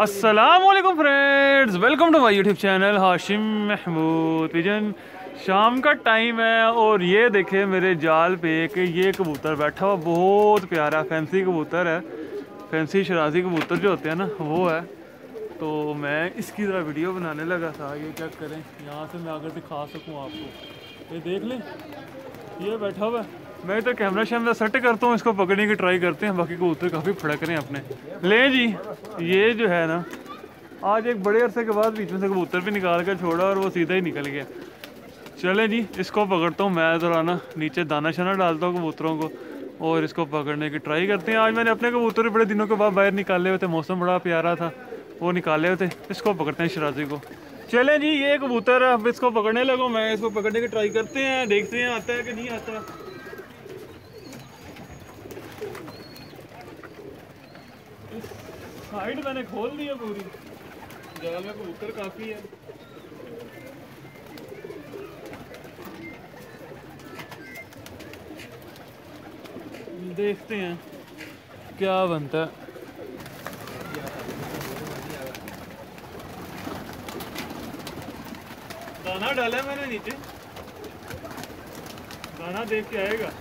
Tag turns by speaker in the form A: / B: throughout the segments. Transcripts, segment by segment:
A: अस्सलामुअलैकुम friends, welcome to my YouTube channel Hashim Mahmood pigeon. शाम का टाइम है और ये देखे मेरे जाल पे कि ये कबूतर बैठा हुआ, बहुत प्यारा फैंसी कबूतर है। फैंसी शराजी कबूतर जो होते हैं ना, वो है। तो मैं इसकी तरह वीडियो बनाने लगा था। ये चेक करें, यहाँ से मैं अगर दिखा सकूँ आपको, ये देख लें, ये बैठा हुआ है। मैं तो कैमरा शैमरा सेट करता हूँ, इसको पकड़ने की ट्राई करते हैं। बाकी कबूतर काफ़ी फड़क रहे हैं अपने। ले जी, ये जो है ना, आज एक बड़े अरसे के बाद बीच में से कबूतर भी निकाल कर छोड़ा और वो सीधा ही निकल गया। चलें जी, इसको पकड़ता हूँ मैं। ज़रा ना नीचे दाना शाना डालता हूँ कबूतरों को और इसको पकड़ने की ट्राई करते हैं। आज मैंने अपने कबूतर बड़े दिनों के बाद बाहर निकाले हुए थे, मौसम बड़ा प्यारा था, वो निकाले हुए थे। इसको पकड़ते हैं शराजी को। चलें जी, ये कबूतर अब इसको पकड़ने लगो। मैं इसको पकड़ने की ट्राई करते हैं, देखते हैं आता है कि नहीं आता। साइड मैंने खोल दी है पूरी, जाल में कबूतर काफी है। देखते हैं क्या बनता है। दाना डाला है मैंने नीचे, दाना देख के आएगा।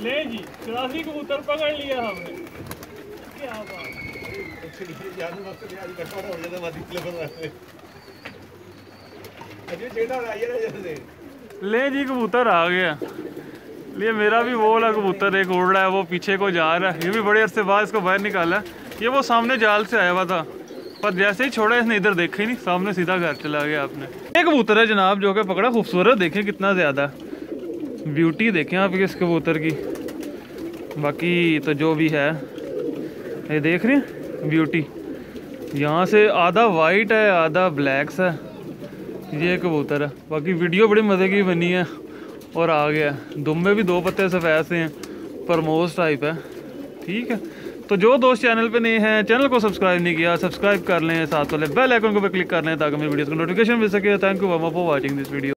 A: ले जी, शराजी कबूतर पकड़ लिया हमने। क्या बात। ले जी, कबूतर आ गया। ये मेरा भी वो वाला कबूतर एक उड़ रहा है, वो पीछे को जा रहा है। ये भी बड़े अरसे बाद इसको बाहर निकाला है। ये वो सामने जाल से आया हुआ था, पर जैसे ही छोड़ा इसने इधर देखा ही नहीं, सामने सीधा घर चला गया। आपने एक कबूतर है जनाब जो कि पकड़ा, खूबसूरत देखें कितना ज़्यादा, ब्यूटी देखें आप इस कबूतर की। बाकी तो जो भी है, ये देख रहे हैं ब्यूटी, यहाँ से आधा वाइट है आधा ब्लैक है। ये कबूतर है। बाकी वीडियो बड़ी मज़े की बनी है और आ गया। दुम में भी दो पत्ते सफ़ेद से हैं, परमोज टाइप है। ठीक है, तो जो दोस्त चैनल पे नए हैं, चैनल को सब्सक्राइब नहीं किया, सब्सक्राइब कर लें, साथ वाले बेल आइकन को भी क्लिक कर लें ताकि मेरी वीडियोस को नोटिफिकेशन मिल सके। Thank you for watching this video.